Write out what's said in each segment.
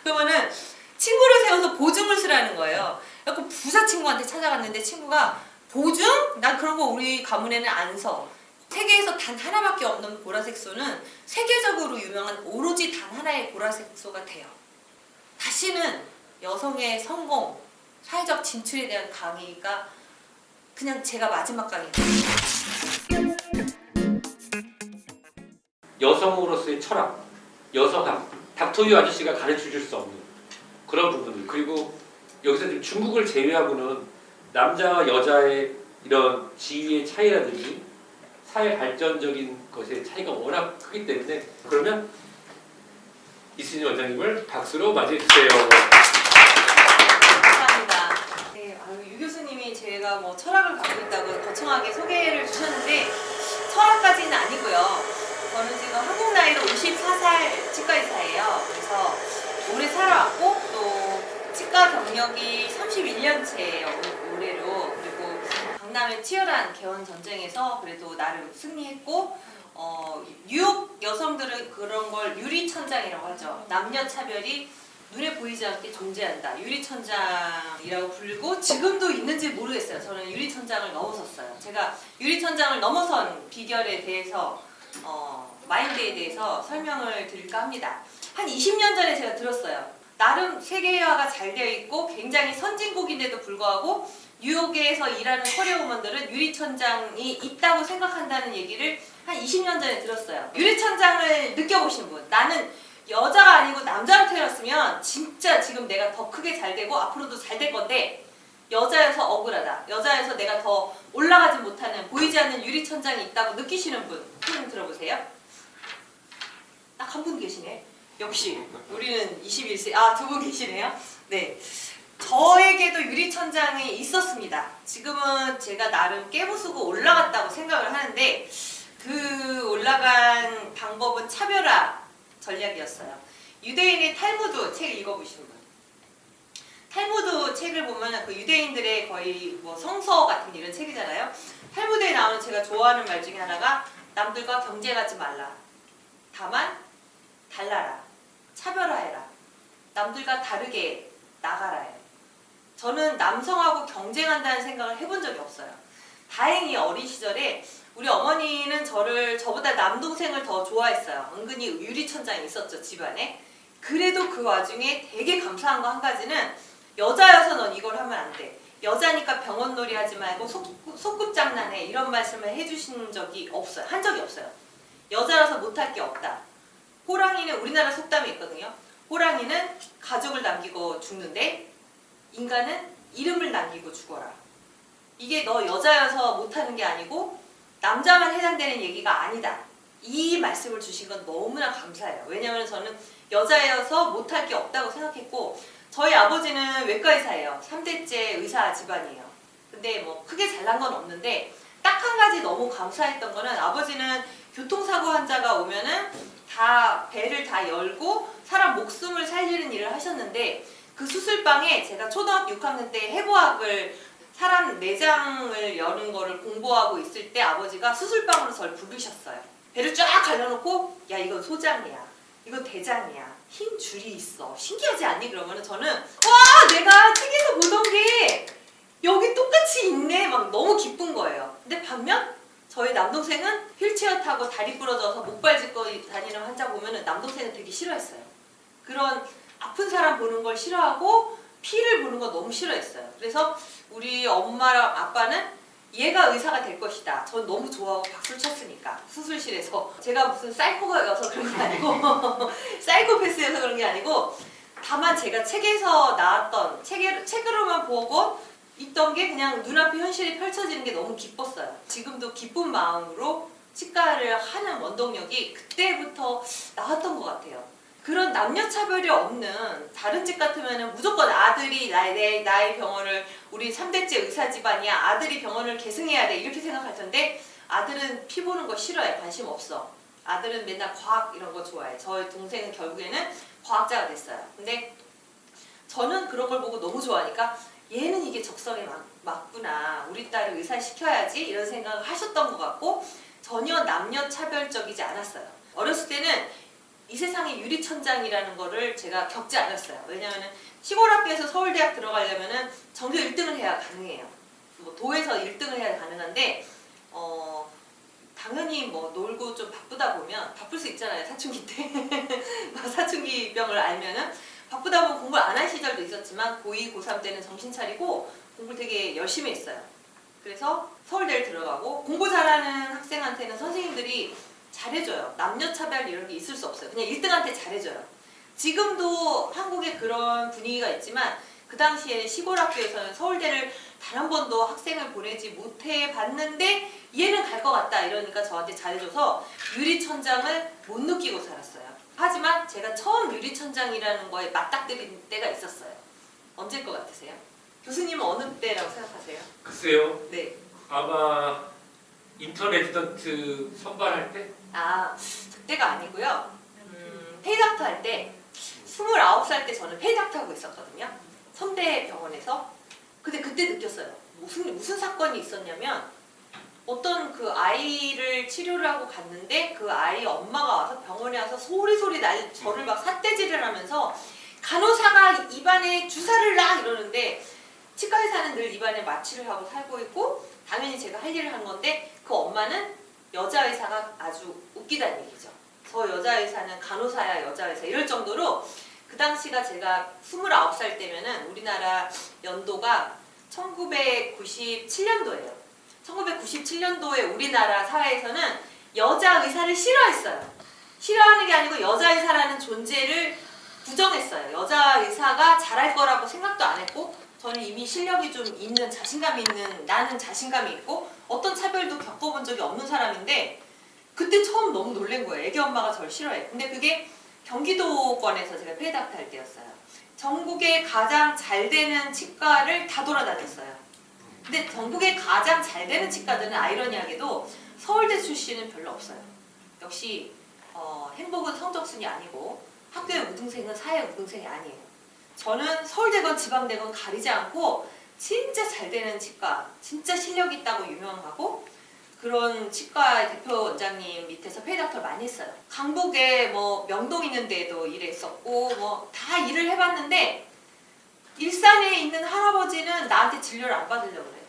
그러면은 친구를 세워서 보증을 쓰라는 거예요. 그래서 부사 친구한테 찾아갔는데 친구가 보증? 난 그런 거 우리 가문에는 안 서. 세계에서 단 하나밖에 없는 보라색 소는 세계적으로 유명한 오로지 단 하나의 보라색 소가 돼요. 다시는 여성의 성공, 사회적 진출에 대한 강의가 그냥 제가 마지막 강의예요. 여성으로서의 철학, 여성학, 닥터유 아저씨가 가르쳐줄 수 없는 그런 부분들. 그리고 여기서 지금 중국을 제외하고는 남자와 여자의 이런 지위의 차이라든지 사회 발전적인 것의 차이가 워낙 크기 때문에, 그러면 이순희 원장님을 박수로 맞이해 주세요. 감사합니다. 네, 유 교수님이 제가 뭐 철학을 갖고 있다고 거창하게 소개를 주셨는데 철학까지는 아니고요. 저는 지금 한국 나이로 54살 치과의사예요. 그래서 오래 살아왔고 또 치과 경력이 31년째예요. 올해로. 그리고 강남의 치열한 개원 전쟁에서 그래도 나름 승리했고, 뉴욕 여성들은 그런 걸 유리천장이라고 하죠. 남녀 차별이 눈에 보이지 않게 존재한다. 유리천장이라고 불리고 지금도 있는지 모르겠어요. 저는 유리천장을 넘어섰어요. 제가 유리천장을 넘어선 비결에 대해서 마인드에 대해서 설명을 드릴까 합니다. 한 20년 전에 제가 들었어요. 나름 세계화가 잘 되어 있고 굉장히 선진국인데도 불구하고 뉴욕에서 일하는 커리어우먼들은 유리천장이 있다고 생각한다는 얘기를 한 20년 전에 들었어요. 유리천장을 느껴보신 분, 나는 여자가 아니고 남자로 태어났으면 진짜 지금 내가 더 크게 잘 되고 앞으로도 잘 될 건데 여자여서 억울하다. 여자여서 내가 더 올라가지 못하는, 보이지 않는 유리천장이 있다고 느끼시는 분, 손 들어보세요. 딱 한 분 계시네. 역시 우리는 21세, 두 분 계시네요. 네, 저에게도 유리천장이 있었습니다. 지금은 제가 나름 깨부수고 올라갔다고 생각을 하는데 그 올라간 방법은 차별화 전략이었어요. 유대인의 탈무드 책 읽어보신 분. 탈무드 책을 보면 그 유대인들의 거의 뭐 성서 같은 이런 책이잖아요. 탈무드에 나오는 제가 좋아하는 말 중에 하나가 남들과 경쟁하지 말라. 다만 달라라. 차별화해라. 남들과 다르게 나가라요. 저는 남성하고 경쟁한다는 생각을 해본 적이 없어요. 다행히 어린 시절에 우리 어머니는 저보다 남동생을 더 좋아했어요. 은근히 유리천장이 있었죠, 집안에. 그래도 그 와중에 되게 감사한 거 한 가지는 여자여서 넌 이걸 하면 안 돼. 여자니까 병원놀이 하지 말고 소꿉장난해. 이런 말씀을 해주신 적이 없어요. 한 적이 없어요. 여자라서 못할 게 없다. 호랑이는 우리나라 속담이 있거든요. 호랑이는 가족을 남기고 죽는데 인간은 이름을 남기고 죽어라. 이게 너 여자여서 못하는 게 아니고 남자만 해당되는 얘기가 아니다. 이 말씀을 주신 건 너무나 감사해요. 왜냐하면 저는 여자여서 못할 게 없다고 생각했고, 저희 아버지는 외과의사예요. 3대째 의사 집안이에요. 근데 뭐 크게 잘난 건 없는데 딱 한 가지 너무 감사했던 거는, 아버지는 교통사고 환자가 오면은 다 배를 다 열고 사람 목숨을 살리는 일을 하셨는데, 그 수술방에 제가 초등학교 6학년 때 해부학을 사람 내장을 여는 거를 공부하고 있을 때 아버지가 수술방으로 저를 부르셨어요. 배를 쫙 갈라놓고 야, 이건 소장이야. 이건 대장이야. 흰 줄이 있어. 신기하지 않니? 그러면은 저는 와, 내가 책에서 보던 게 여기 똑같이 있네. 막 너무 기쁜 거예요. 근데 반면 저희 남동생은 휠체어 타고 다리 부러져서 목발 짚고 다니는 환자 보면은 남동생은 되게 싫어했어요. 그런 아픈 사람 보는 걸 싫어하고 피를 보는 거 너무 싫어했어요. 그래서 우리 엄마랑 아빠는 얘가 의사가 될 것이다. 전 너무 좋아하고 박수를 쳤으니까. 수술실에서. 제가 무슨 사이코가여서 그런 게 아니고 사이코패스여서 그런 게 아니고, 다만 제가 책에서 나왔던 책으로만 보고 있던 게 그냥 눈앞에 현실이 펼쳐지는 게 너무 기뻤어요. 지금도 기쁜 마음으로 치과를 하는 원동력이 그때부터 나왔던 것 같아요. 그런 남녀차별이 없는 다른 집 같으면 무조건 아들이 나의 병원을, 우리 3대째 의사 집안이야, 아들이 병원을 계승해야 돼, 이렇게 생각할 텐데 아들은 피 보는 거 싫어해. 관심 없어. 아들은 맨날 과학 이런 거 좋아해. 저희 동생은 결국에는 과학자가 됐어요. 근데 저는 그런 걸 보고 너무 좋아하니까 얘는 이게 적성에 맞구나, 우리 딸을 의사 시켜야지, 이런 생각을 하셨던 것 같고, 전혀 남녀차별적이지 않았어요. 어렸을 때는 이 세상에 유리천장이라는 거를 제가 겪지 않았어요. 왜냐하면 시골 학교에서 서울대학 들어가려면은 전교 1등을 해야 가능해요. 뭐 도에서 1등을 해야 가능한데 당연히 뭐 놀고 좀 바쁘다 보면 바쁠 수 있잖아요. 사춘기 때 사춘기병을 알면은 바쁘다 보면 공부를 안 할 시절도 있었지만 고2, 고3 때는 정신 차리고 공부를 되게 열심히 했어요. 그래서 서울대를 들어가고 공부 잘하는 학생한테는 선생님들이 잘해줘요. 남녀차별 이런 게 있을 수 없어요. 그냥 1등한테 잘해줘요. 지금도 한국에 그런 분위기가 있지만 그 당시에 시골 학교에서는 서울대를 단 한 번도 학생을 보내지 못해 봤는데 얘는 갈 것 같다 이러니까 저한테 잘해줘서 유리천장을 못 느끼고 살았어요. 하지만 제가 처음 유리천장이라는 거에 맞닥뜨린 때가 있었어요. 언제일 것 같으세요? 교수님은 어느 때라고 생각하세요? 글쎄요. 네. 아마 인턴 레지던트 선발할 때? 그때가 아니고요. 페이닥터 할 때 29살 때 저는 페이닥터 하고 있었거든요. 선대 병원에서. 근데 그때 느꼈어요. 무슨 사건이 있었냐면 어떤 그 아이를 치료를 하고 갔는데 그 아이 엄마가 와서 병원에 와서 소리 저를 막 삿대질을 하면서 간호사가 입안에 주사를 놔 이러는데 치과 의사는 늘 입안에 마취를 하고 살고 있고 당연히 제가 할 일을 한 건데 그 엄마는 여자 의사가 아주 웃기다는 얘기죠. 저 여자 의사는 간호사야 여자 의사 이럴 정도로 그 당시가 제가 29살 때면은 우리나라 연도가 1997년도예요. 1997년도에 우리나라 사회에서는 여자 의사를 싫어했어요. 싫어하는 게 아니고 여자 의사라는 존재를 부정했어요. 여자 의사가 잘할 거라고 생각도 안 했고 저는 이미 실력이 좀 있는 자신감이 있는 나는 자신감이 있고 어떤 차별도 겪어본 적이 없는 사람인데 그때 처음 너무 놀란 거예요. 애기 엄마가 저를 싫어해. 근데 그게 경기도권에서 제가 페이닥터 할 때였어요. 전국에 가장 잘 되는 치과를 다 돌아다녔어요. 근데 전국에 가장 잘 되는 치과들은 아이러니하게도 서울대 출신은 별로 없어요. 역시 행복은 성적순이 아니고 학교의 우등생은 사회 우등생이 아니에요. 저는 서울대건 지방대건 가리지 않고 진짜 잘 되는 치과, 진짜 실력 있다고 유명하고 그런 치과 대표 원장님 밑에서 페이닥터를 많이 했어요. 강북에 뭐 명동 있는 데도 일했었고 뭐 다 일을 해봤는데 일산에 있는 할아버지는 나한테 진료를 안 받으려고 그래.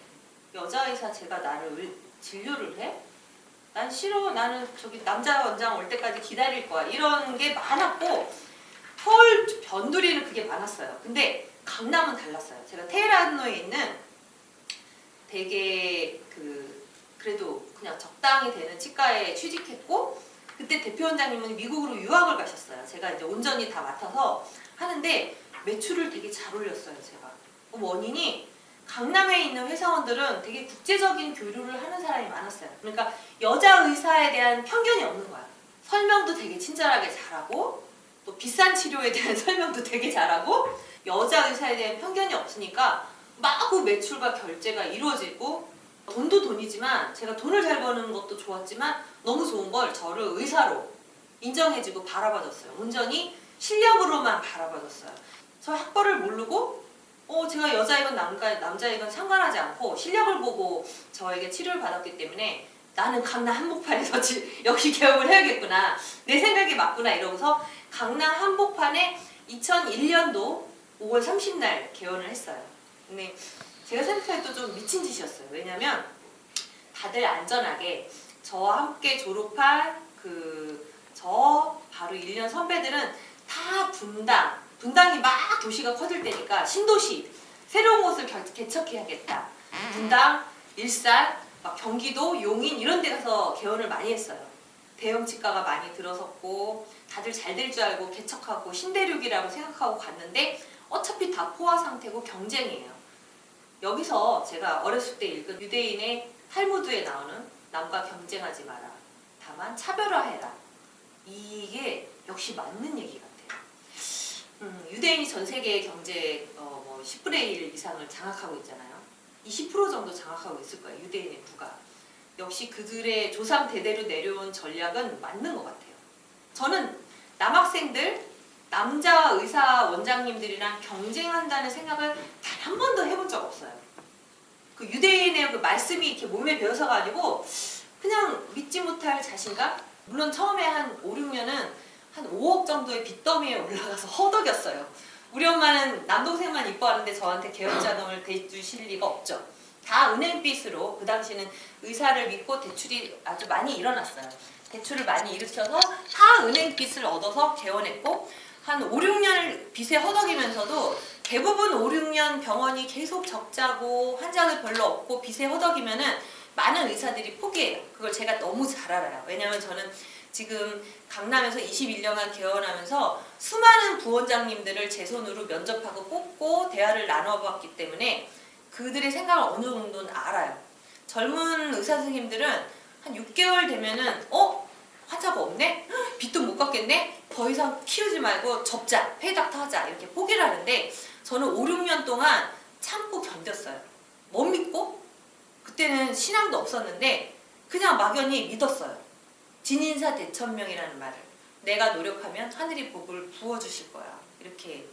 여자 의사 제가 나를 진료를 해? 난 싫어. 나는 저기 남자 원장 올 때까지 기다릴 거야. 이런 게 많았고 서울 변두리는 그게 많았어요. 근데 강남은 달랐어요. 제가 테헤란로에 있는 되게 그래도 그냥 적당히 되는 치과에 취직했고 그때 대표 원장님은 미국으로 유학을 가셨어요. 제가 이제 온전히 다 맡아서 하는데 매출을 되게 잘 올렸어요. 제가. 원인이 강남에 있는 회사원들은 되게 국제적인 교류를 하는 사람이 많았어요. 그러니까 여자 의사에 대한 편견이 없는 거야. 설명도 되게 친절하게 잘하고 또 비싼 치료에 대한 설명도 되게 잘하고 여자 의사에 대한 편견이 없으니까 마구 매출과 결제가 이루어지고 돈도 돈이지만 제가 돈을 잘 버는 것도 좋았지만 너무 좋은 걸 저를 의사로 인정해주고 바라봐줬어요. 온전히 실력으로만 바라봐줬어요. 저 학벌을 모르고 제가 여자이건 남자이건 상관하지 않고 실력을 보고 저에게 치료를 받았기 때문에 나는 강남 한복판에서 역시 개업을 해야겠구나. 내 생각이 맞구나 이러고서 강남 한복판에 2001년도 5월 30날 개원을 했어요. 근데 제가 생각해도 좀 미친 짓이었어요. 왜냐면 다들 안전하게 저와 함께 졸업할 저 바로 1년 선배들은 다 분당이 막 도시가 커질 때니까 신도시 새로운 곳을 개척해야겠다. 분당, 일산, 막 경기도, 용인 이런 데 가서 개원을 많이 했어요. 대형 치과가 많이 들어섰고 다들 잘 될 줄 알고 개척하고 신대륙이라고 생각하고 갔는데 어차피 다 포화 상태고 경쟁이에요. 여기서 제가 어렸을 때 읽은 유대인의 탈무드에 나오는 남과 경쟁하지 마라. 다만 차별화해라. 이게 역시 맞는 얘기 같아요. 유대인이 전 세계 경제 10분의 1 이상을 장악하고 있잖아요. 20% 정도 장악하고 있을 거예요. 유대인의 부가. 역시 그들의 조상 대대로 내려온 전략은 맞는 것 같아요. 저는 남학생들, 남자 의사 원장님들이랑 경쟁한다는 생각을 단 한 번도 해본 적 없어요. 그 유대인의 그 말씀이 이렇게 몸에 배어서가 아니고 그냥 믿지 못할 자신감? 물론 처음에 한 5, 6년은 한 5억 정도의 빚더미에 올라가서 허덕였어요. 우리 엄마는 남동생만 이뻐하는데 저한테 개연자금을 대주실 리가 없죠. 다 은행빚으로 그 당시는 의사를 믿고 대출이 아주 많이 일어났어요. 대출을 많이 일으켜서 다 은행빚을 얻어서 개원했고 한 5, 6년을 빚에 허덕이면서도 대부분 5, 6년 병원이 계속 적자고 환자들 별로 없고 빚에 허덕이면은 많은 의사들이 포기해요. 그걸 제가 너무 잘 알아요. 왜냐면 저는 지금 강남에서 21년간 개원하면서 수많은 부원장님들을 제 손으로 면접하고 뽑고 대화를 나눠봤기 때문에 그들의 생각을 어느 정도는 알아요. 젊은 의사 선생님들은 한 6개월 되면은 환자가 없네? 빚도 못 갚겠네? 더 이상 키우지 말고 접자, 페이닥터 하자 이렇게 포기를 하는데 저는 5, 6년 동안 참고 견뎠어요. 못 믿고? 그때는 신앙도 없었는데 그냥 막연히 믿었어요. 진인사 대천명이라는 말을 내가 노력하면 하늘이 복을 부어주실 거야 이렇게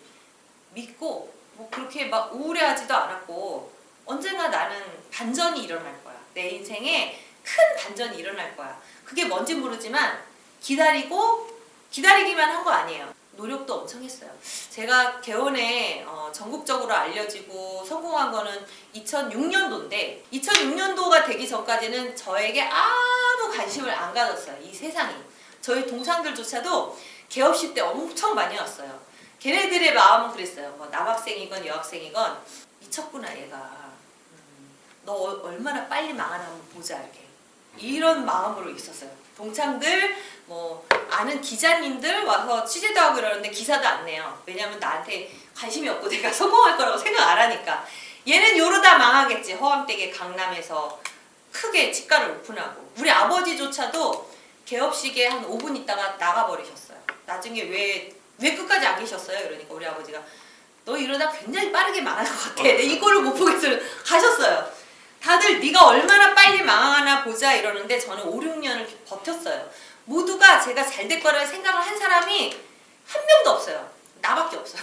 믿고 뭐 그렇게 막 우울해하지도 않았고 언젠가 나는 반전이 일어날 거야. 내 인생에 큰 반전이 일어날 거야. 그게 뭔지 모르지만 기다리기만 한 거 아니에요. 노력도 엄청 했어요. 제가 개원에 전국적으로 알려지고 성공한 거는 2006년도인데 2006년도가 되기 전까지는 저에게 아무 관심을 안 가졌어요. 이 세상이. 저희 동창들조차도 개업식 때 엄청 많이 왔어요. 걔네들의 마음은 그랬어요. 뭐 남학생이건 여학생이건 미쳤구나 얘가. 너 얼마나 빨리 망하나 한번 보자 이렇게. 이런 마음으로 있었어요. 동창들, 뭐 아는 기자님들 와서 취재도 하고 그러는데 기사도 안 내요. 왜냐면 나한테 관심이 없고 내가 성공할 거라고 생각 안 하니까. 얘는 요러다 망하겠지. 허황되게 강남에서 크게 치과를 오픈하고. 우리 아버지조차도 개업식에 한 5분 있다가 나가버리셨어요. 나중에 왜 끝까지 안 계셨어요? 그러니까 우리 아버지가 너 이러다 굉장히 빠르게 망할 것 같아. 이거를 못 보겠어요. 가셨어요. 다들 네가 얼마나 빨리 망하나 보자 이러는데 저는 5, 6년을 버텼어요. 모두가 제가 잘 될 거라는 생각을 한 사람이 한 명도 없어요. 나밖에 없어요.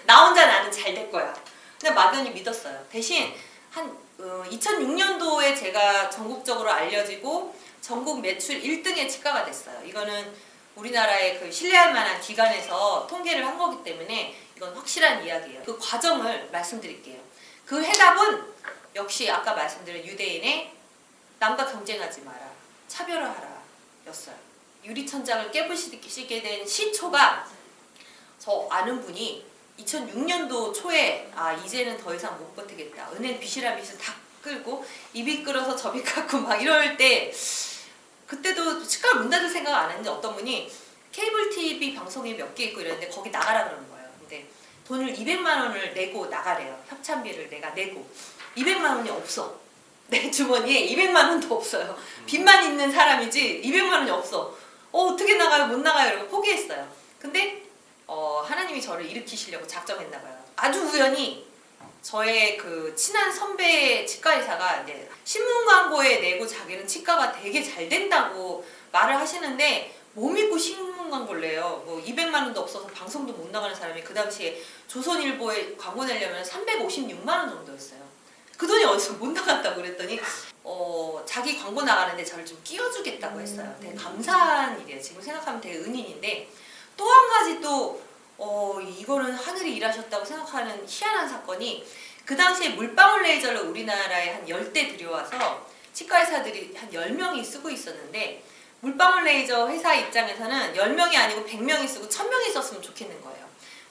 나 혼자 나는 잘 될 거야. 그냥 막연히 믿었어요. 대신 한 2006년도에 제가 전국적으로 알려지고 전국 매출 1등의 치과가 됐어요. 이거는 우리나라의 그 신뢰할 만한 기관에서 통계를 한 거기 때문에 이건 확실한 이야기예요. 그 과정을 말씀드릴게요. 그 해답은 역시 아까 말씀드린 유대인의 남과 경쟁하지 마라, 차별화하라 였어요. 유리천장을 깨부시게 된 시초가 저 아는 분이 2006년도 초에 이제는 더 이상 못 버티겠다. 은행 빚이란 빚을 다 끌고 이비 끌어서 저비 깎고 막 이럴 때 그때도 치과를 문 닫을 생각 안 했는데 어떤 분이 케이블 TV 방송이 몇 개 있고 이랬는데 거기 나가라 그러는 거예요. 근데 돈을 200만 원을 내고 나가래요. 협찬비를 내가 내고 200만 원이 없어. 내 주머니에 200만 원도 없어요. 빚만 있는 사람이지 200만 원이 없어. 어떻게 나가요? 못 나가요? 이러고 포기했어요. 근데 하나님이 저를 일으키시려고 작정했나 봐요. 아주 우연히 저의 그 친한 선배 치과의사가 이제 신문 광고에 내고 자기는 치과가 되게 잘 된다고 말을 하시는데 못 믿고 신문 광고를 내요. 뭐 200만 원도 없어서 방송도 못 나가는 사람이 그 당시에 조선일보에 광고 내려면 356만 원 정도였어요. 그 돈이 어디서 못 나갔다고 그랬더니 자기 광고 나가는데 저를 좀 끼워주겠다고 했어요. 되게 감사한 일이에요. 지금 생각하면 되게 은인인데 또 한 가지 또 이거는 하늘이 일하셨다고 생각하는 희한한 사건이 그 당시에 물방울 레이저를 우리나라에 한 10대 들여와서 치과의사들이 한 10명이 쓰고 있었는데 물방울 레이저 회사 입장에서는 10명이 아니고 100명이 쓰고 1000명이 썼으면 좋겠는 거예요.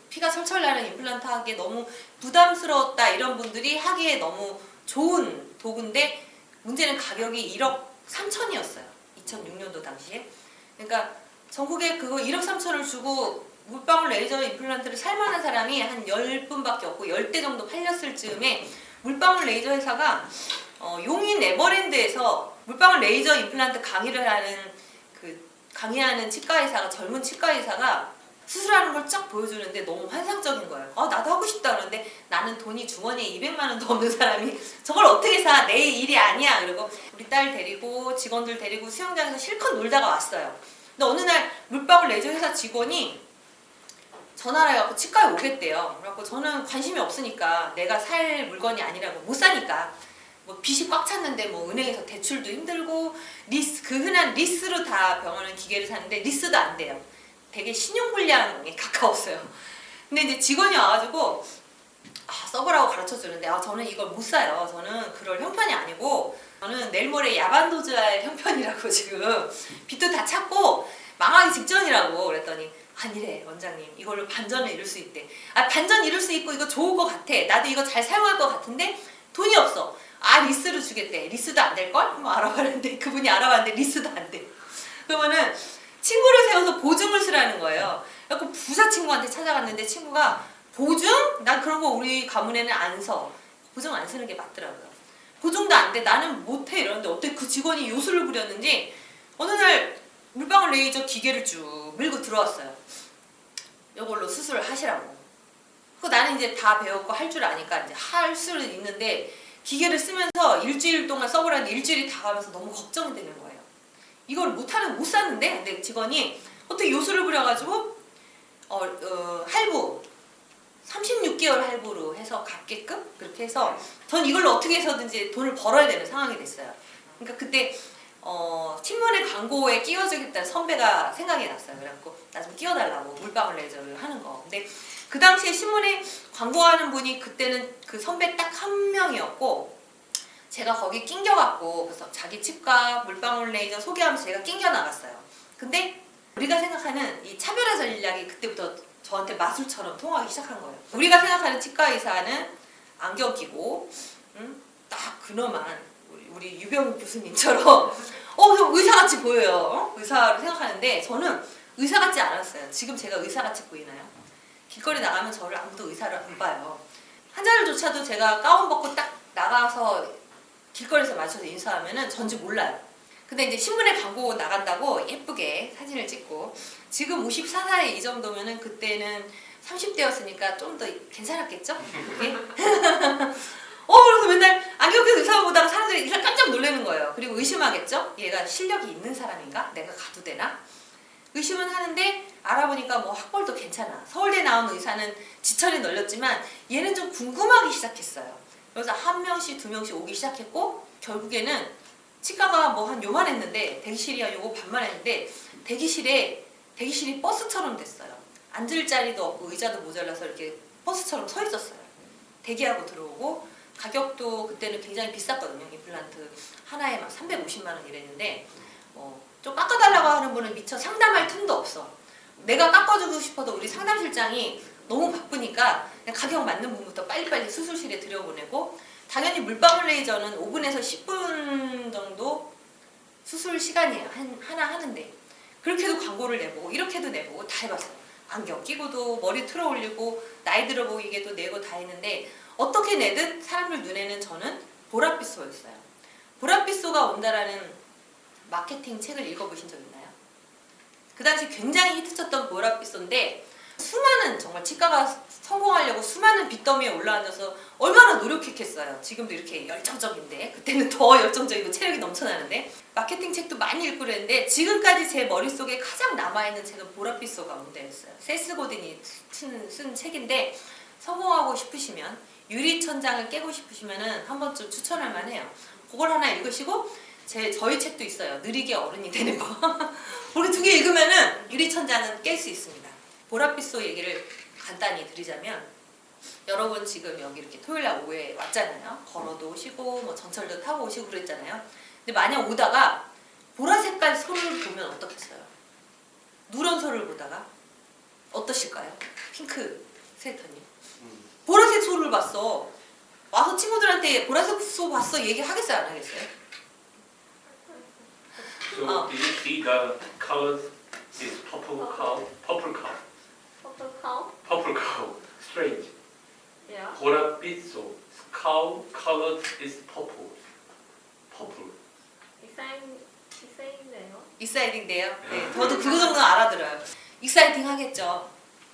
피가 철철 나는 임플란트 하기에 너무 부담스러웠다 이런 분들이 하기에 너무 좋은 도구인데 문제는 가격이 1억 3천이었어요. 2006년도 당시에. 그러니까 전국에 그거 1억 3천을 주고 물방울 레이저 임플란트를 살만한 사람이 한 10분밖에 없고 10대 정도 팔렸을 즈음에 물방울 레이저 회사가 용인 에버랜드에서 물방울 레이저 임플란트 강의를 하는 강의하는 치과의사가 젊은 치과의사가 수술하는 걸 쫙 보여주는데 너무 환상적인 거예요. 나도 하고 싶다 그러는데 나는 돈이 주머니에 200만 원도 없는 사람이 저걸 어떻게 사? 내 일이 아니야. 그리고 우리 딸 데리고 직원들 데리고 수영장에서 실컷 놀다가 왔어요. 근데 어느 날 물방울 레이저 회사 직원이 전화를 해갖고 치과에 오겠대요. 그래갖고 저는 관심이 없으니까 내가 살 물건이 아니라고 못 사니까 뭐 빚이 꽉 찼는데 뭐 은행에서 대출도 힘들고 그 흔한 리스로 다 병원은 기계를 사는데 리스도 안 돼요. 되게 신용불량에 가까웠어요. 근데 이제 직원이 와가지고 써보라고 가르쳐 주는데 저는 이걸 못 사요. 저는 그럴 형편이 아니고 저는 내일 모레 야반도주할 형편이라고 지금 빚도 다 찾고 망하기 직전이라고 그랬더니 아니래 원장님 이걸로 반전을 이룰 수 있대. 반전 이룰 수 있고 이거 좋을 것 같아. 나도 이거 잘 사용할 것 같은데 돈이 없어. 리스를 주겠대. 리스도 안 될걸? 한번 알아봤는데 그분이 알아봤는데 리스도 안 돼. 그러면은 친구를 세워서 보증을 쓰라는 거예요. 그래서 부사 친구한테 찾아갔는데 친구가 보증? 난 그런 거 우리 가문에는 안 서. 보증 안 쓰는 게 맞더라고요. 보증도 안 돼. 나는 못해. 이러는데 어떻게 그 직원이 요술을 부렸는지 어느 날 물방울 레이저 기계를 쭉 밀고 들어왔어요. 이걸로 수술을 하시라고. 그 나는 이제 다 배웠고 할 줄 아니까 이제 할 수는 있는데 기계를 쓰면서 일주일 동안 써보라는데 일주일이 다 가면서 너무 걱정이 되는 거예요. 이걸 못하는 못 샀는데 근데 직원이 어떻게 요술을 부려가지고 할부 36개월 할부로 해서 갚게끔 그렇게 해서 전 이걸로 어떻게 해서든지 돈을 벌어야 되는 상황이 됐어요. 그러니까 그때 신문의 광고에 끼워주겠다는 선배가 생각이 났어요. 그래갖고 나 좀 끼워달라고 물방울 레이저를 하는 거. 근데 그 당시에 신문에 광고하는 분이 그때는 그 선배 딱 한 명이었고 제가 거기 낑겨갖고 그래서 자기 치과 물방울 레이저 소개하면서 제가 낑겨 나갔어요. 근데 우리가 생각하는 이 차별화 전략이 그때부터 저한테 마술처럼 통하기 시작한 거예요. 우리가 생각하는 치과 의사는 안경 끼고 딱 근엄한 우리 유병 교수님처럼 의사같이 보여요. 의사로 생각하는데 저는 의사같지 않았어요. 지금 제가 의사같이 보이나요? 길거리 나가면 저를 아무도 의사를 안 봐요. 환자들조차도 제가 가운 벗고 딱 나가서 길거리에서 마주쳐서 인사하면은 전지 몰라요. 근데 이제 신문에 광고 나간다고 예쁘게 사진을 찍고 지금 54살 이 정도면은 그때는 30대였으니까 좀 더 괜찮았겠죠? 그게? 그래서 맨날 안경 껴서 의사 보다가 사람들이 일단 깜짝 놀라는 거예요. 그리고 의심하겠죠? 얘가 실력이 있는 사람인가? 내가 가도 되나? 의심은 하는데 알아보니까 뭐 학벌도 괜찮아. 서울대 나온 의사는 지천이 널렸지만 얘는 좀 궁금하기 시작했어요. 그래서 한 명씩 두 명씩 오기 시작했고 결국에는 치과가 뭐 한 요만했는데 대기실이야 요거 반만 했는데 대기실이 버스처럼 됐어요. 앉을 자리도 없고 의자도 모자라서 이렇게 버스처럼 서 있었어요. 대기하고 들어오고 가격도 그때는 굉장히 비쌌거든요. 임플란트 하나에 막 350만 원 이랬는데 좀 깎아달라고 하는 분은 미처 상담할 틈도 없어. 내가 깎아주고 싶어도 우리 상담실장이 너무 바쁘니까 그냥 가격 맞는 분부터 빨리빨리 수술실에 들여보내고 당연히 물방울 레이저는 5분에서 10분 정도 수술 시간이에요. 하나 하는데 그렇게도 광고를 내보고 이렇게도 내보고 다 해봤어요. 안경 끼고도 머리 틀어 올리고 나이 들어 보이게도 내고 다 했는데 어떻게 내든 사람들 눈에는 저는 보랏빛소였어요. 보랏빛소가 온다라는 마케팅 책을 읽어보신 적 있나요? 그 당시 굉장히 히트쳤던 보랏빛소인데 수많은 정말 치과가 성공하려고 수많은 빚더미에 올라앉아서 얼마나 노력했겠어요. 지금도 이렇게 열정적인데 그때는 더 열정적이고 체력이 넘쳐나는데 마케팅 책도 많이 읽고 그랬는데 지금까지 제 머릿속에 가장 남아있는 책은 보랏빛소가 온다였어요. 세스 고든이 쓴 책인데 성공하고 싶으시면 유리천장을 깨고 싶으시면 한 번쯤 추천할 만해요. 그걸 하나 읽으시고 저희 책도 있어요. 느리게 어른이 되는 거. 우리 두 개 읽으면은 유리천장은 깰 수 있습니다. 보랏빛소 얘기를 간단히 드리자면 여러분 지금 여기 이렇게 토요일날 오후에 왔잖아요. 걸어도 오시고 뭐 전철도 타고 오시고 그랬잖아요. 근데 만약 오다가 보라 색깔 소를 보면 어떻겠어요? 누런 소를 보다가 어떠실까요? 핑크 세터님. 보라색 소를 봤어. 와서 친구들한테 보라색 소 봤어 얘기하겠어요? 안 하겠어요? So did you see the colors? Is purple cow, purple cow, Purple cow? purple cow. Strange. Yeah. 보랏빛소. Cow color is purple. Purple. 이사인데요. 익사이팅돼요? 네, 저도 그거 정도는 알아들어요. 익사이팅 하겠죠.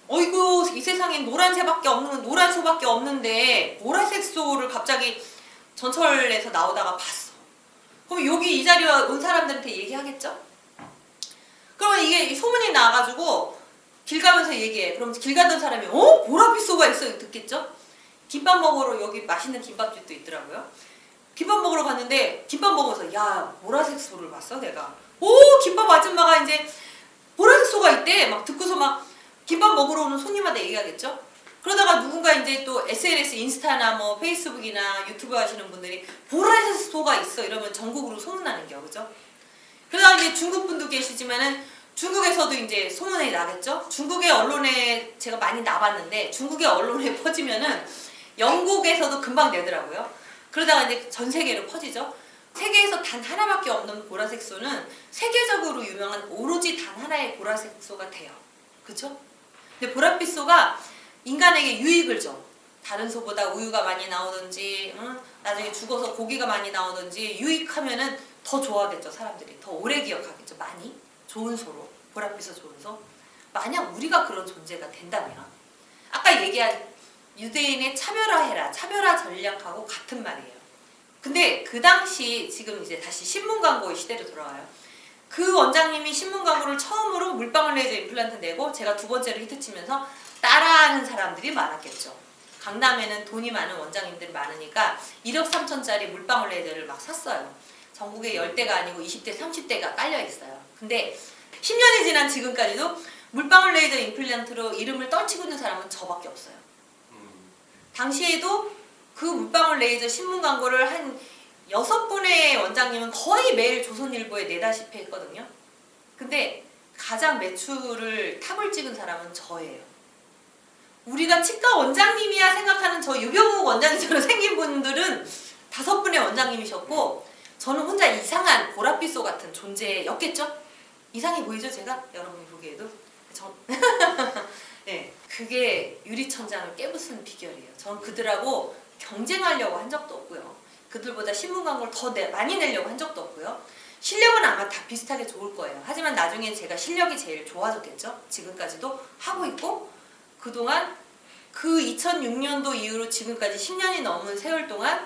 어이구 이 세상엔 노란 소밖에 없는데 보라색 소를 갑자기 전철에서 나오다가 봤어. 그럼 여기 이 자리에 온 사람들한테 얘기하겠죠? 그러면 이게 소문이 나가지고 길 가면서 얘기해. 그럼 길 가던 사람이 보랏빛소가 있어 듣겠죠? 김밥 먹으러 여기 맛있는 김밥집도 있더라고요. 김밥 먹으러 갔는데 김밥 먹어서 야 보라색 소를 봤어 내가. 김밥 아줌마가 이제 보라색 소가 있대. 막 듣고서 막 김밥 먹으러 오는 손님마다 얘기하겠죠. 그러다가 누군가 이제 또 SNS, 인스타나 뭐 페이스북이나 유튜브 하시는 분들이 보라색 소가 있어 이러면 전국으로 소문나는 겨, 그죠? 그러다가 이제 중국 분도 계시지만은 중국에서도 이제 소문이 나겠죠. 중국의 언론에 제가 많이 나봤는데 중국의 언론에 퍼지면은 영국에서도 금방 내더라고요. 그러다가 이제 전 세계로 퍼지죠. 세계에서 단 하나밖에 없는 보라색 소는 세계적으로 유명한 오로지 단 하나의 보라색 소가 돼요. 그쵸? 근데 보랏빛 소가 인간에게 유익을 줘. 다른 소보다 우유가 많이 나오든지, 나중에 죽어서 고기가 많이 나오든지 유익하면은 더 좋아하겠죠. 사람들이 더 오래 기억하겠죠. 많이 좋은 소로, 보랏빛소 좋은 소. 만약 우리가 그런 존재가 된다면 아까 얘기한 유대인의 차별화해라, 차별화 전략하고 같은 말이에요. 근데 그 당시 지금 이제 다시 신문 광고의 시대로 돌아와요. 그 원장님이 신문 광고를 처음으로 물방울 레이저 임플란트 내고 제가 두 번째로 히트치면서 따라하는 사람들이 많았겠죠. 강남에는 돈이 많은 원장님들이 많으니까 1억 3천짜리 물방울 레이저를 막 샀어요. 전국에 10대가 아니고 20대, 30대가 깔려 있어요. 근데 10년이 지난 지금까지도 물방울 레이저 임플란트로 이름을 떨치고 있는 사람은 저밖에 없어요. 당시에도 그 물방울 레이저 신문 광고를 한 6분의 원장님은 거의 매일 조선일보에 내다시피 했거든요. 근데 가장 매출을 탑을 찍은 사람은 저예요. 우리가 치과 원장님이야 생각하는 저 유병욱 원장님처럼 생긴 분들은 5분의 원장님이셨고 저는 혼자 이상한 보랏빛소 같은 존재였겠죠? 이상해 보이죠 제가? 여러분이 보기에도? 네, 그게 유리천장을 깨부수는 비결이에요. 전 그들하고 경쟁하려고 한 적도 없고요. 그들보다 신문 광고를 더 많이 내려고 한 적도 없고요. 실력은 아마 다 비슷하게 좋을 거예요. 하지만 나중엔 제가 실력이 제일 좋아졌겠죠. 지금까지도 하고 있고 그동안 그 2006년도 이후로 지금까지 10년이 넘은 세월 동안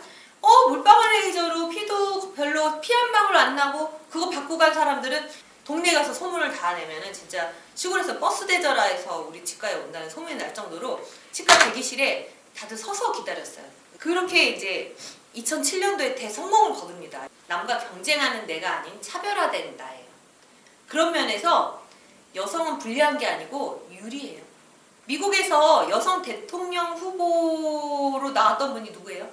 물방울 레이저로 피도 별로 피 한 방울 안 나고 그거 받고 간 사람들은 동네 가서 소문을 다 내면은 진짜 시골에서 버스 대절해서 우리 치과에 온다는 소문이 날 정도로 치과 대기실에 다들 서서 기다렸어요. 그렇게 이제 2007년도에 대성공을 거둡니다. 남과 경쟁하는 내가 아닌 차별화된 나예요. 그런 면에서 여성은 불리한 게 아니고 유리해요. 미국에서 여성 대통령 후보로 나왔던 분이 누구예요?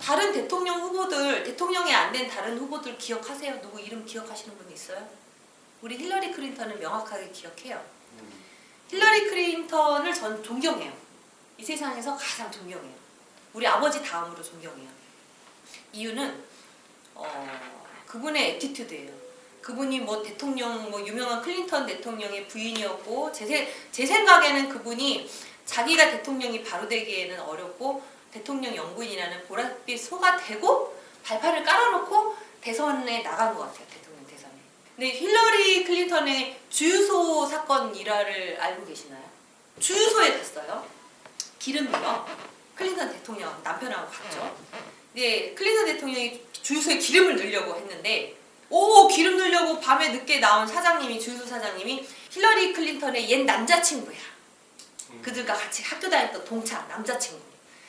다른 대통령 후보들, 대통령이 안 된 다른 후보들 기억하세요? 누구 이름 기억하시는 분 있어요? 우리 힐러리 클린턴은 명확하게 기억해요. 힐러리 클린턴을 전 존경해요. 이 세상에서 가장 존경해요. 우리 아버지 다음으로 존경해요. 이유는 그분의 애티튜드예요. 그분이 뭐 대통령, 뭐 유명한 클린턴 대통령의 부인이었고 제 생각에는 그분이 자기가 대통령이 바로 되기에는 어렵고 대통령 영부인이라는 보랏빛 소가 되고 발판을 깔아놓고 대선에 나간 것 같아요. 대통령 대선에. 근데 힐러리 클린턴의 주유소 사건 일화를 알고 계시나요? 주유소에 갔어요. 기름이요. 클린턴 대통령 남편하고 갔죠. 근데 클린턴 대통령이 주유소에 기름을 넣으려고 했는데 기름 넣으려고 밤에 늦게 나온 사장님이 주유소 사장님이 힐러리 클린턴의 옛 남자친구야. 그들과 같이 학교 다녔던 동창 남자친구.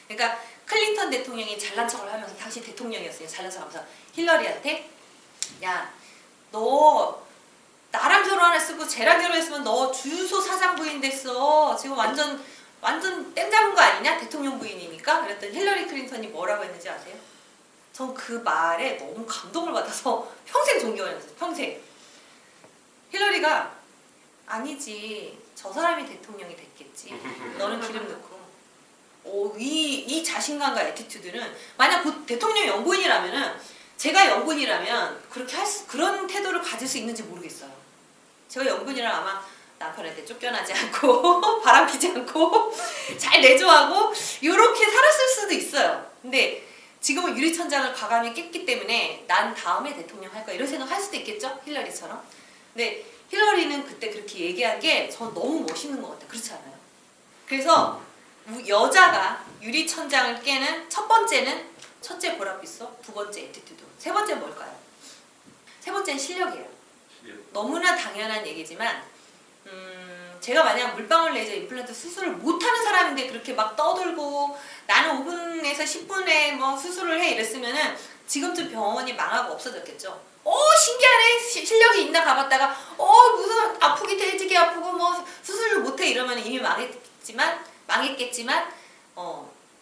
그러니까 클린턴 대통령이 잘난 척을 하면서 당시 대통령이었어요. 잘난 척하면서 힐러리한테 야, 너 나랑 결혼했고 쟤랑 결혼했으면 너 주유소 사장 부인 됐어. 지금 완전 땡 잡은 거 아니냐? 대통령 부인이니까. 그랬더니 힐러리 클린턴이 뭐라고 했는지 아세요? 전 그 말에 너무 감동을 받아서 평생 존경했어요. 평생. 힐러리가 아니지. 저 사람이 대통령이 됐겠지. 너는 기름 넣고. 이 자신감과 애티튜드는 만약 그 대통령 영부인이라면은 제가 영부인이라면 그런 태도를 가질 수 있는지 모르겠어요. 제가 영부인이라면 아마 남편한테 쫓겨나지 않고 바람피지 않고 잘 내조하고 이렇게 살았을 수도 있어요. 근데 지금은 유리천장을 과감히 깼기 때문에 난 다음에 대통령 할 거야 이런 생각 할 수도 있겠죠? 힐러리처럼. 근데 힐러리는 그때 그렇게 얘기한 게 전 너무 멋있는 것 같아요. 그렇지 않아요? 그래서 여자가 유리천장을 깨는 첫 번째는 첫째 보랏빛소, 두 번째 애티튜드, 세 번째는 뭘까요? 세 번째는 실력이에요. 너무나 당연한 얘기지만 제가 만약 물방울 레이저 임플란트 수술을 못하는 사람인데 그렇게 막 떠들고 나는 5분에서 10분에 뭐 수술을 해 이랬으면은 지금쯤 병원이 망하고 없어졌겠죠. 신기하네. 실력이 있나 가봤다가 무슨 아프기 되게 아프고 뭐 수술을 못해 이러면 이미 망했겠지만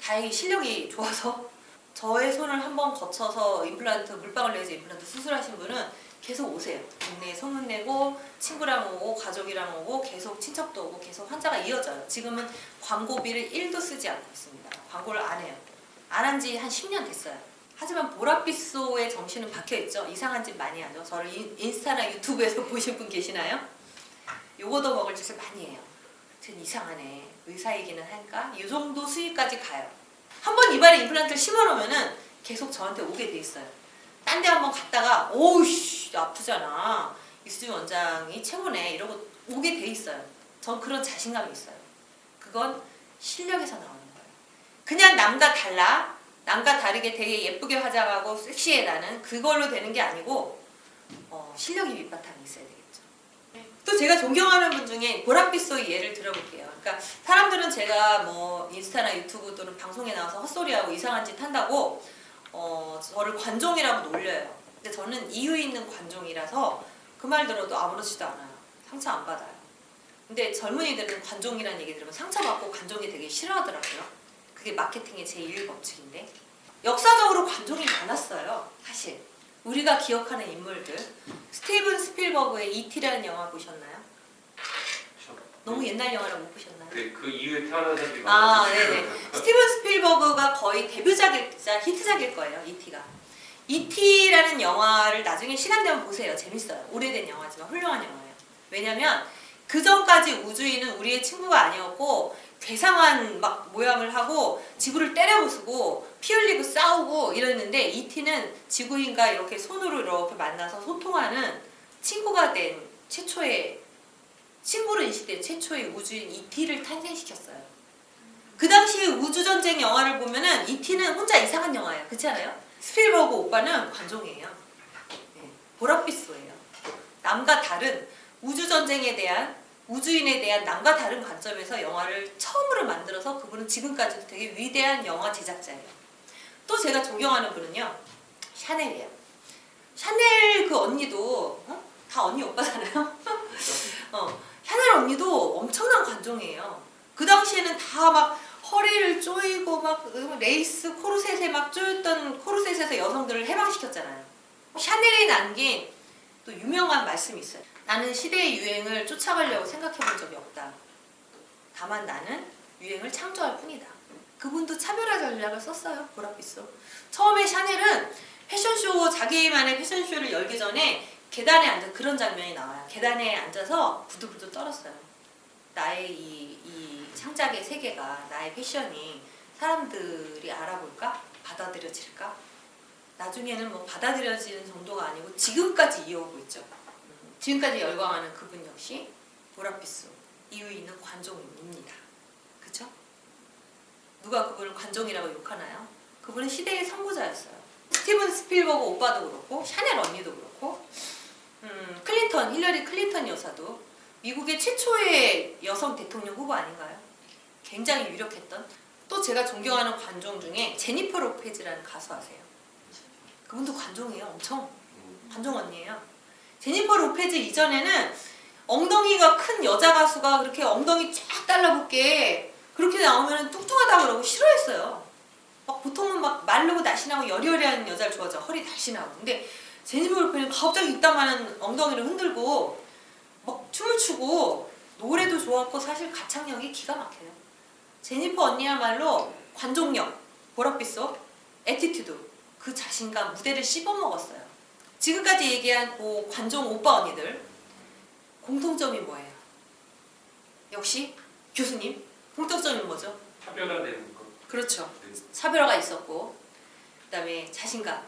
다행히 실력이 좋아서 저의 손을 한번 거쳐서 임플란트 물방울 레이저 임플란트 수술하신 분은 계속 오세요. 동네에 소문내고 친구랑 오고 가족이랑 오고 계속 친척도 오고 계속 환자가 이어져요. 지금은 광고비를 1도 쓰지 않고 있습니다. 광고를 안 해요. 안 한 지 한 10년 됐어요. 하지만 보랏빛소의 정신은 박혀있죠. 이상한 짓 많이 하죠. 저를 인스타나 유튜브에서 보신 분 계시나요? 요거도 먹을 짓을 많이 해요. 전 이상하네. 의사이기는 할까? 이 정도 수위까지 가요. 한번 이발에 임플란트를 심어놓으면은 계속 저한테 오게 돼 있어요. 딴 데 한번 갔다가 오우씨 아프잖아. 이수진 원장이 최고네 이러고 오게 돼 있어요. 전 그런 자신감이 있어요. 그건 실력에서 나오는 거예요. 그냥 남과 달라. 남과 다르게 되게 예쁘게 화장하고 섹시해 나는 그걸로 되는 게 아니고 실력이 밑바탕이 있어야 되겠죠. 또 제가 존경하는 분 중에 보랏빛소의 예를 들어볼게요. 그러니까 사람들은 제가 뭐 인스타나 유튜브 또는 방송에 나와서 헛소리하고 이상한 짓 한다고 저를 관종이라고 놀려요. 근데 저는 이유 있는 관종이라서 그 말 들어도 아무렇지도 않아요. 상처 안 받아요. 근데 젊은이들은 관종이라는 얘기 들으면 상처받고 관종이 되게 싫어하더라고요. 그게 마케팅의 제1법칙인데 역사적으로 관종이 많았어요. 사실 우리가 기억하는 인물들 스티븐 스필버그의 E.T.라는 영화 보셨나요? 너무 옛날 영화라 못 보셨나요? 그 이후에 태어난 사람들이 많아요. 네네. 스티븐 스필버그가 거의 데뷔작이자 히트작일 거예요. E.T.가. E.T.라는 영화를 나중에 시간 되면 보세요. 재밌어요. 오래된 영화지만 훌륭한 영화예요. 왜냐면 그 전까지 우주인은 우리의 친구가 아니었고 괴상한 막 모양을 하고 지구를 때려 부수고 피 흘리고 싸우고 이랬는데 E.T.는 지구인과 이렇게 손으로 이렇게 만나서 소통하는 친구가 된 최초의 친구로 인식된 최초의 우주인 E.T.를 탄생시켰어요. 그 당시에 우주전쟁 영화를 보면은 E.T.는 혼자 이상한 영화예요. 그렇지 않아요? 스필버그 오빠는 관종이에요. 네, 보랏빛소예요. 남과 다른 우주전쟁에 대한 우주인에 대한 남과 다른 관점에서 영화를 처음으로 만들어서 그분은 지금까지도 되게 위대한 영화 제작자예요. 또 제가 존경하는 분은요. 샤넬이에요. 샤넬 그 언니도 다 언니 오빠잖아요. 샤넬 언니도 엄청난 관종이에요. 그 당시에는 다 막 허리를 조이고 막 레이스 코르셋에 막 조였던 코르셋에서 여성들을 해방시켰잖아요. 샤넬이 남긴 또 유명한 말씀이 있어요. 나는 시대의 유행을 쫓아가려고 생각해 본 적이 없다. 다만 나는 유행을 창조할 뿐이다. 그분도 차별화 전략을 썼어요. 보랏빛소. 처음에 샤넬은 패션쇼, 자기만의 패션쇼를 열기 전에 계단에 앉아 그런 장면이 나와요. 계단에 앉아서 부들부들 떨었어요. 나의 이 창작의 세계가, 나의 패션이 사람들이 알아볼까? 받아들여질까? 나중에는 뭐 받아들여지는 정도가 아니고 지금까지 이어오고 있죠. 지금까지 열광하는 그분 역시 보랏빛소, 이유 있는 관종입니다. 그쵸? 누가 그분을 관종이라고 욕하나요? 그분은 시대의 선구자였어요. 스티븐 스필버그 오빠도 그렇고 샤넬 언니도 그렇고 힐러리 클린턴 여사도 미국의 최초의 여성 대통령 후보 아닌가요? 굉장히 유력했던. 또 제가 존경하는 관종 중에 제니퍼 로페즈라는 가수 아세요? 그분도 관종이에요. 엄청 관종 언니예요. 제니퍼 로페즈 이전에는 엉덩이가 큰 여자 가수가 그렇게 엉덩이 쫙 달라붙게 그렇게 나오면 뚱뚱하다고 그러고 싫어했어요. 막 보통은 막 마르고 날씬하고 여리여리한 여자를 좋아하죠. 허리 날씬하고. 근데 제니퍼 로페즈는 갑자기 이따만한 엉덩이를 흔들고 막 춤을 추고 노래도 좋았고 사실 가창력이 기가 막혀요. 제니퍼 언니야말로 관종력, 보랏빛소, 애티튜드, 그 자신감, 무대를 씹어먹었어요. 지금까지 얘기한 그 관종 오빠 언니들 공통점이 뭐예요? 역시 교수님 공통점이 뭐죠? 차별화되는 거. 그렇죠. 차별화가 있었고 그 다음에 자신감.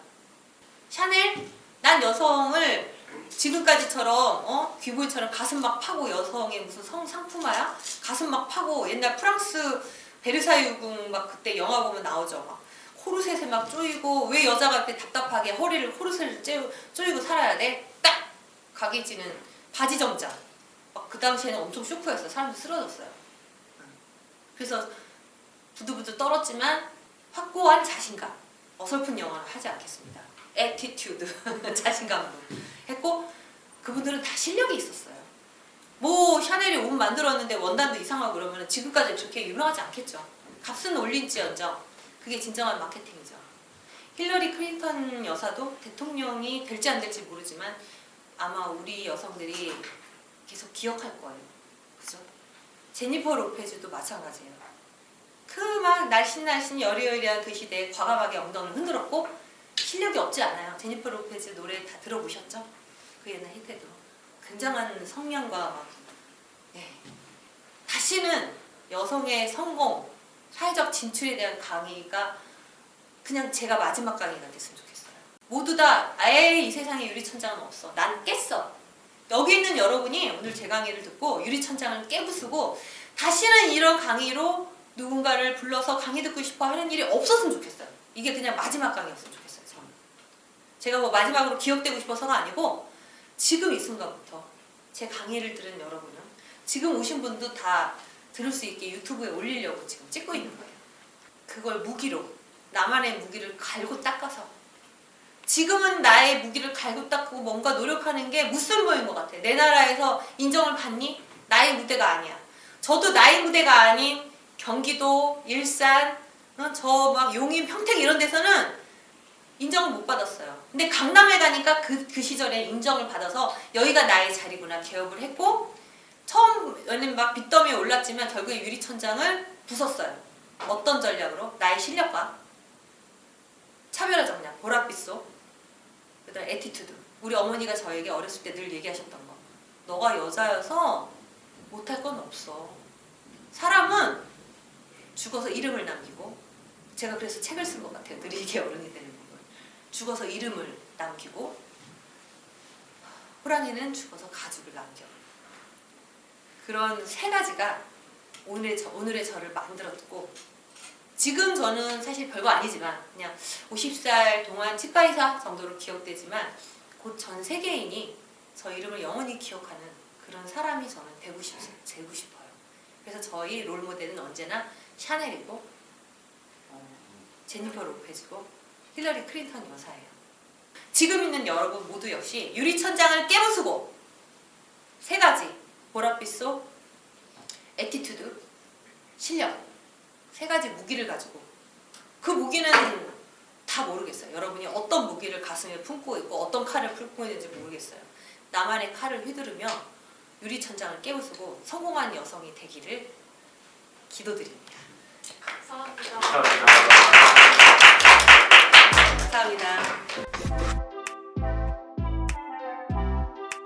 샤넬, 난 여성을 지금까지처럼 귀보이처럼 가슴 막 파고 여성의 무슨 상품화야? 가슴 막 파고 옛날 프랑스 베르사유 궁 막 그때 영화 보면 나오죠. 막 코르셋에 막 조이고 왜 여자가 이렇게 답답하게 허리를 코르셋을 조이고 살아야 돼? 딱 각이지는 바지 정장. 막 그 당시에는 엄청 쇼크였어요. 사람들 쓰러졌어요. 그래서 부들부들 떨었지만 확고한 자신감. 어설픈 영어는 하지 않겠습니다. 애티튜드, 자신감으로 했고 그분들은 다 실력이 있었어요. 뭐 샤넬이 옷 만들었는데 원단도 이상하고 그러면 지금까지 그렇게 유명하지 않겠죠. 값은 올린지언정 그게 진정한 마케팅이죠. 힐러리 클린턴 여사도 대통령이 될지 안 될지 모르지만 아마 우리 여성들이 계속 기억할 거예요. 그죠? 제니퍼 로페즈도 마찬가지예요. 그 막 날씬날씬 여리여리한 그 시대에 과감하게 엉덩이를 흔들었고 실력이 없지 않아요. 제니퍼 로페즈 노래 다 들어보셨죠? 그 옛날 히트도 굉장한 성량과 막 다시는 여성의 성공, 사회적 진출에 대한 강의가 그냥 제가 마지막 강의가 됐으면 좋겠어요. 모두 다 아예 이 세상에 유리천장은 없어. 난 깼어. 여기 있는 여러분이 오늘 제 강의를 듣고 유리천장을 깨부수고 다시는 이런 강의로 누군가를 불러서 강의 듣고 싶어 하는 일이 없었으면 좋겠어요. 이게 그냥 마지막 강의였으면 좋겠어요. 저는. 제가 뭐 마지막으로 기억되고 싶어서가 아니고 지금 이 순간부터 제 강의를 들은 여러분은 지금 오신 분도 다 들을 수 있게 유튜브에 올리려고 지금 찍고 있는 거예요. 그걸 무기로 나만의 무기를 갈고 닦아서 지금은 나의 무기를 갈고 닦고 뭔가 노력하는 게 무쓸모인 것 같아. 내 나라에서 인정을 받니? 나의 무대가 아니야. 저도 나의 무대가 아닌 경기도, 일산, 저 막 용인, 평택 이런 데서는 인정을 못 받았어요. 근데 강남에 가니까 그 시절에 인정을 받아서 여기가 나의 자리구나 개업을 했고 처음에는 막 빚더미에 올랐지만 결국에 유리천장을 부쉈어요. 어떤 전략으로? 나의 실력과 차별화 전략, 보랏빛소, 그다음 애티튜드. 우리 어머니가 저에게 어렸을 때 늘 얘기하셨던 거. 너가 여자여서 못할 건 없어. 사람은 죽어서 이름을 남기고 제가 그래서 책을 쓴 것 같아요. 느리게 어른이 되는 부분. 죽어서 이름을 남기고 호랑이는 죽어서 가죽을 남겨. 그런 세 가지가 오늘의 저를 만들었고 지금 저는 사실 별거 아니지만 그냥 50살 동안 치과의사 정도로 기억되지만 곧 전 세계인이 저 이름을 영원히 기억하는 그런 사람이 저는 되고 싶어요. 그래서 저희 롤모델은 언제나 샤넬이고 제니퍼 로페즈고 힐러리 클린턴 여사예요. 지금 있는 여러분 모두 역시 유리천장을 깨부수고 세 가지 보랏빛소, 애티튜드, 실력 세 가지 무기를 가지고 그 무기는 다 모르겠어요. 여러분이 어떤 무기를 가슴에 품고 있고 어떤 칼을 품고 있는지 모르겠어요. 나만의 칼을 휘두르며 유리천장을 깨부수고 성공한 여성이 되기를 기도드립니다. 감사합니다. 감사합니다.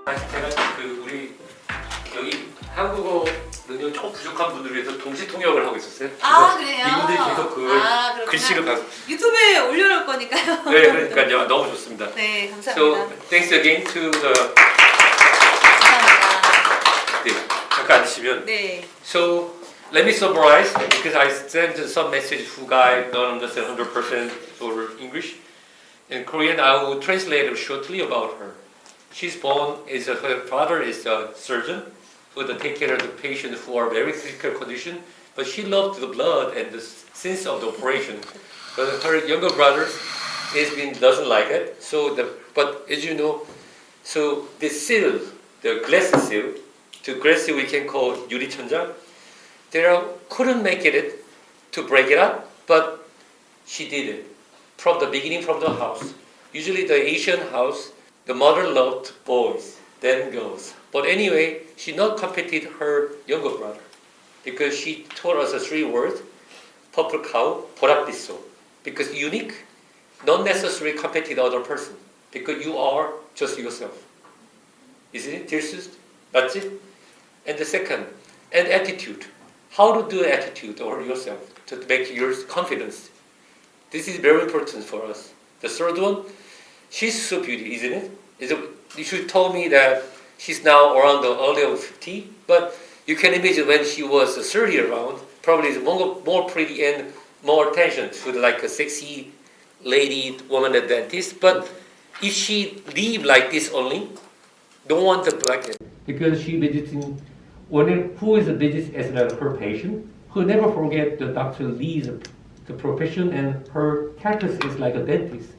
사실 제가 우리 여기 한국어 능력이 조금 부족한 분들을 위해서 동시 통역을 하고 있었어요. 아 그래요? 이분들이 계속 그렇구나. 글씨를 가. 유튜브에 올려놓을 거니까요. 네, 그러니까요. 너무 좋습니다. 네, So 감사합니다. thanks again to the. 감사합니다. 네, 잠깐 앉으시면. 네. So let me summarize because I sent some message who guy don't understand 100% for English. In Korean, I will translate shortly about her. She's born as her father is a surgeon who would take care of the patient who are very critical condition, but she loved the blood and the sense of the operation. But her younger brother doesn't like it. But as you know, so the seal, the glass seal, the glass seal we can call 유리천장. They couldn't make it to break it up, but she did it from the beginning, from the house. Usually the Asian house, the mother loved boys, then girls. But anyway, she not competed her younger brother because she taught us 3 words: purple cow, 보랏빛소. Because unique, not necessarily competed other person. Because you are just yourself. Isn't it? Tilsus? 맞지? And the second, and attitude. How to do attitude or yourself to make your confidence. This is very important for us. The third one, she's so beautiful, isn't it? You should tell me that she's now around the early of 50, but you can imagine when she was 30 around, probably is more pretty and more attention to like a sexy lady, woman at dentist. But if she live like this only, don't want to like it. Because she visiting who is a visit as her patient, who never forget the Dr. Lee's the profession, and her practice is like a dentist.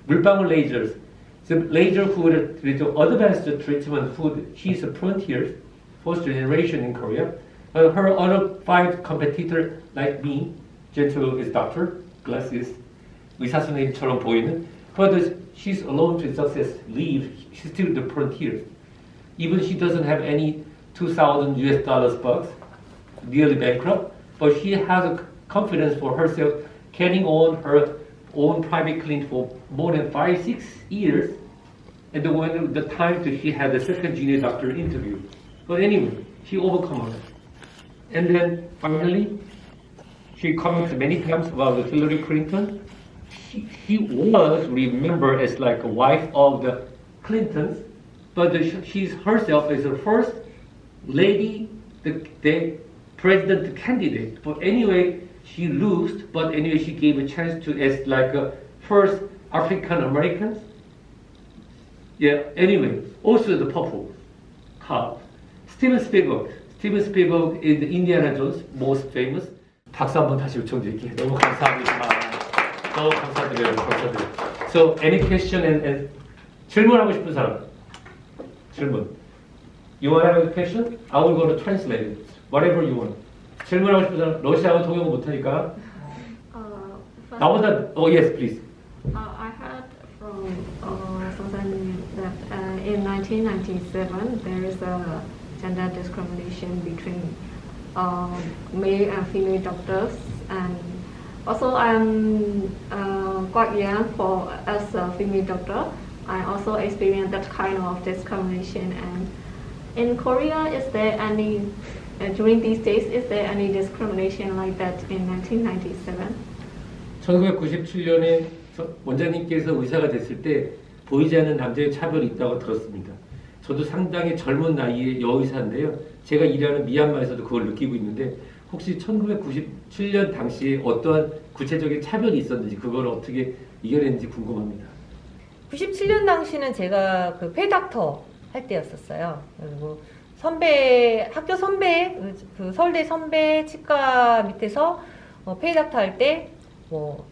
물방울 lasers. The laser who with advanced treatment who she's a frontier, first generation in Korea. Her other 5 competitors like me, gentle is doctor, glasses, 의사 선생님처럼 보이는. But she's alone to success. Leave. She's still the frontier. Even she doesn't have any $2,000 bucks, nearly bankrupt, but she has a confidence for herself, carrying on her own private clinic for more than 5-6 years. And when the time that she had the second junior doctor interview. But anyway, she overcome it. And then finally, she comments many times about Hillary Clinton. She was remembered as like a wife of the Clintons, but she's herself is the first lady, the president candidate. But anyway, she lost, but anyway, she gave a chance to as like a first African Americans. Yeah, anyway, also the purple card. Steven Spielberg. Steven Spielberg is Indiana Jones, most famous. 박수 한번 다시 요청드릴게요. 너무 감사합니다. 너무 감사드려요. 감사드려요. So, any question and 질문하고 싶은 사람? 질문. You want to have a question? I will go to translate it. Whatever you want. 질문하고 싶은 사람? 러시아어 통역 못하니까. 나보다, oh yes, please. I heard from someone that in 1997 there is a gender discrimination between male and female doctors, and also I'm quite young as a female doctor. I also experienced that kind of discrimination. And in Korea, is there any during these days is there any discrimination like that in 1997? 1997년에 원장님께서 의사가 됐을 때 보이지 않는 남자의 차별이 있다고 들었습니다. 저도 상당히 젊은 나이에 여의사인데요. 제가 일하는 미얀마에서도 그걸 느끼고 있는데 혹시 1997년 당시에 어떠한 구체적인 차별이 있었는지 그걸 어떻게 이겨냈는지 궁금합니다. 97년 당시는 제가 그 폐닥터 할 때였었어요. 그리고 학교 선배, 그 서울대 선배 치과 밑에서 폐닥터 할 때 뭐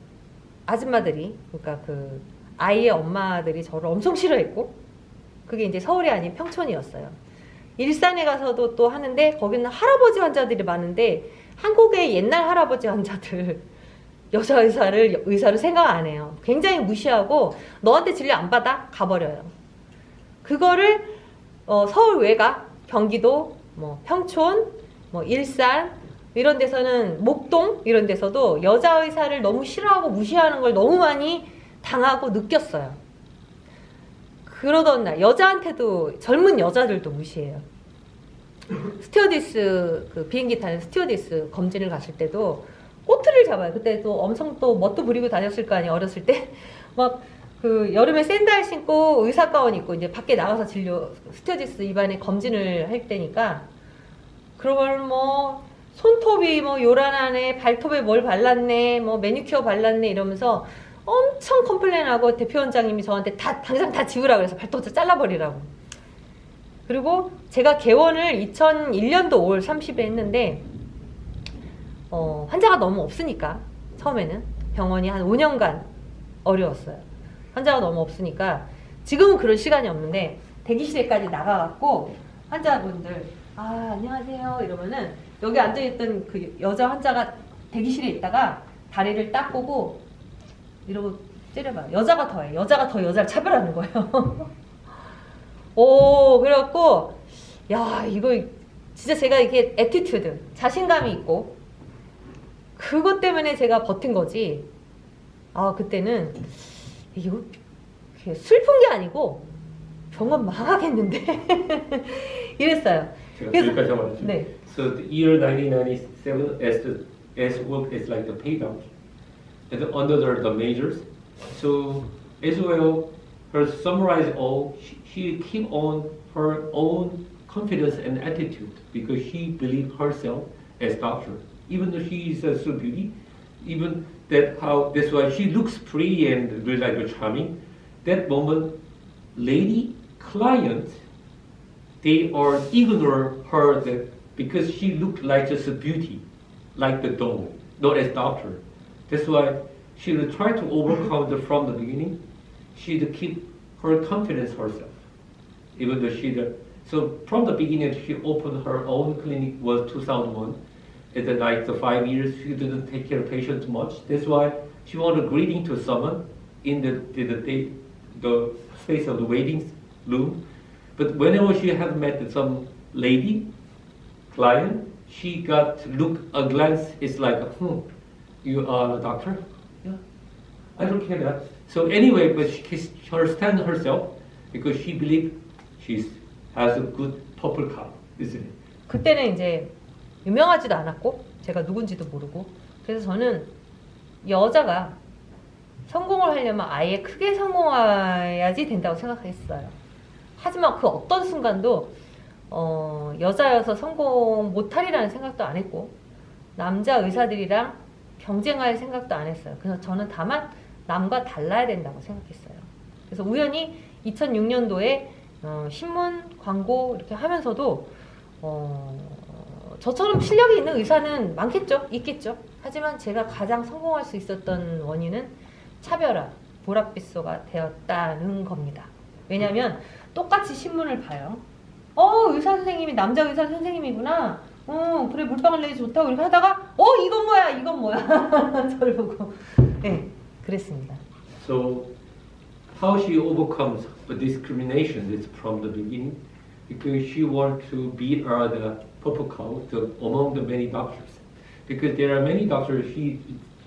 아줌마들이, 그러니까 그 아이의 엄마들이 저를 엄청 싫어했고, 그게 이제 서울이 아닌 평촌이었어요. 일산에 가서도 또 하는데 거기는 할아버지 환자들이 많은데 한국의 옛날 할아버지 환자들 여자 의사를 생각 안 해요. 굉장히 무시하고 너한테 진료 안 받아? 가버려요. 그거를 서울 외곽, 경기도, 뭐 평촌, 뭐 일산 이런 데서는 목동 이런 데서도 여자 의사를 너무 싫어하고 무시하는 걸 너무 많이 당하고 느꼈어요. 그러던 날 여자한테도 젊은 여자들도 무시해요. 스튜어디스 그 비행기 타는 스튜어디스 검진을 갔을 때도 꼬투리를 잡아요. 그때도 엄청 또 멋도 부리고 다녔을 거 아니에요. 어렸을 때 막 그 여름에 샌들 신고 의사 가운 입고 이제 밖에 나가서 진료 스튜어디스 입안에 검진을 할 때니까 그걸 뭐 손톱이 뭐 요란하네, 발톱에 뭘 발랐네, 뭐 매니큐어 발랐네 이러면서 엄청 컴플레인하고 대표 원장님이 저한테 당장 다 지우라 그래서 발톱을 잘라버리라고. 그리고 제가 개원을 2001년도 5월 30일 했는데 환자가 너무 없으니까 처음에는 병원이 한 5년간 어려웠어요. 환자가 너무 없으니까 지금은 그럴 시간이 없는데 대기실에까지 나가갖고 환자분들 안녕하세요 이러면은 여기 앉아있던 그 여자 환자가 대기실에 있다가 다리를 딱 꼬고 이러고 째려봐요. 여자가 더해. 여자가 더 여자를 차별하는 거예요. 오, 그래갖고 야 이거 진짜 제가 이게 애티튜드 자신감이 있고 그것 때문에 제가 버틴 거지. 그때는 이거 슬픈 게 아니고 병원 망하겠는데 이랬어요. 제가 여기까지 말했죠. 네. So the year 1997 as work is like the payback and under the measures. So as well, her summarize all, she keep on her own confidence and attitude because she believed herself as doctor. Even though she is so beauty, even that's why she looks pretty and really like charming. That moment, lady clients, they are ignore her because she looked like just a beauty, like the doll, not as doctor. That's why she'll try to overcome from the beginning. She'd keep her confidence herself, even though so from the beginning she opened her own clinic was 2001. At the night, the 5 years she didn't take care of patients much. That's why she wanted greeting to someone in the space of the waiting room. But whenever she had met some lady client, she got look a glance. It's like, you are a doctor? Yeah, I don't care that. So anyway, but she stand herself because she believed she has a good purple cow, isn't it? 그때는 이제 유명하지도 않았고 제가 누군지도 모르고 그래서 저는 여자가 성공을 하려면 아예 크게 성공해야지 된다고 생각했어요. 하지만 그 어떤 순간도 여자여서 성공 못하리라는 생각도 안 했고 남자 의사들이랑 경쟁할 생각도 안 했어요. 그래서 저는 다만 남과 달라야 된다고 생각했어요. 그래서 우연히 2006년도에 신문, 광고 이렇게 하면서도 저처럼 실력이 있는 의사는 많겠죠? 있겠죠? 하지만 제가 가장 성공할 수 있었던 원인은 차별화, 보랏빛소가 되었다는 겁니다. 왜냐하면 똑같이 신문을 봐요. 의사 선생님이 남자 의사 선생님이구나. 그래 물방울 내기 좋다고 이렇게 하다가 이건 뭐야 저를 보고 네 그랬습니다. So how she overcomes the discrimination is from the beginning because she wants to be the purple cow among the many doctors. Because there are many doctors she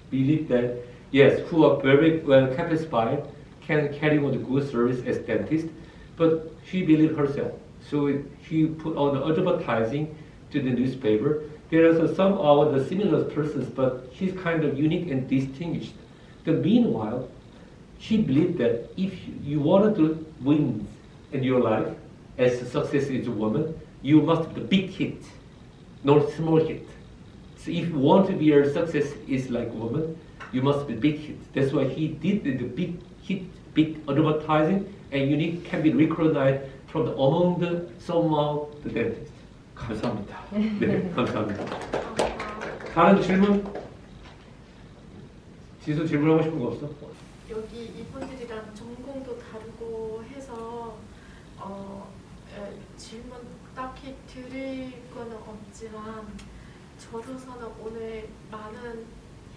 believes that yes, who are very well capacitated can carry on the good service as dentist, but she believes herself. So she put on the advertising to the newspaper. There are some of the similar persons, but she's kind of unique and distinguished. Meanwhile, she believed that if you wanted to win in your life as a success as a woman, you must be the big hit, not small hit. So if you want to be a success is like a woman, you must be big hit. That's why he did the big hit, big advertising, and unique can be recognized from among the somehow the dentist. 감사합니다. 네, 감사합니다. 다른 질문? 지수 질문하고 싶은 거 없어? 여기 이분들이랑 전공도 다르고 해서 질문 딱히 드릴 거는 없지만 저로서는 오늘 많은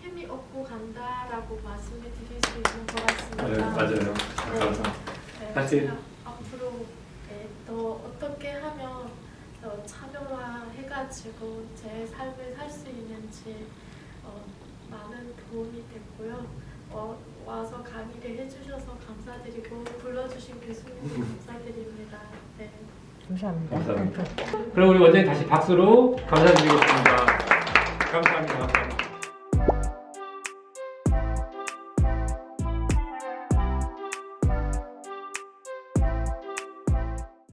힘이 얻고 간다라고 말씀을 드릴 수 있는 것 같습니다. 네, 맞아요. 사실 제가 앞으로 더 어떻게 하면 더 차별화해가지고 제 삶을 살 수 있는지 많은 도움이 됐고요. 와서 강의를 해주셔서 감사드리고 불러주신 교수님 감사드립니다. 네. 감사합니다. 감사합니다. 그럼 우리 원장님 다시 박수로 감사드리겠습니다. 감사합니다.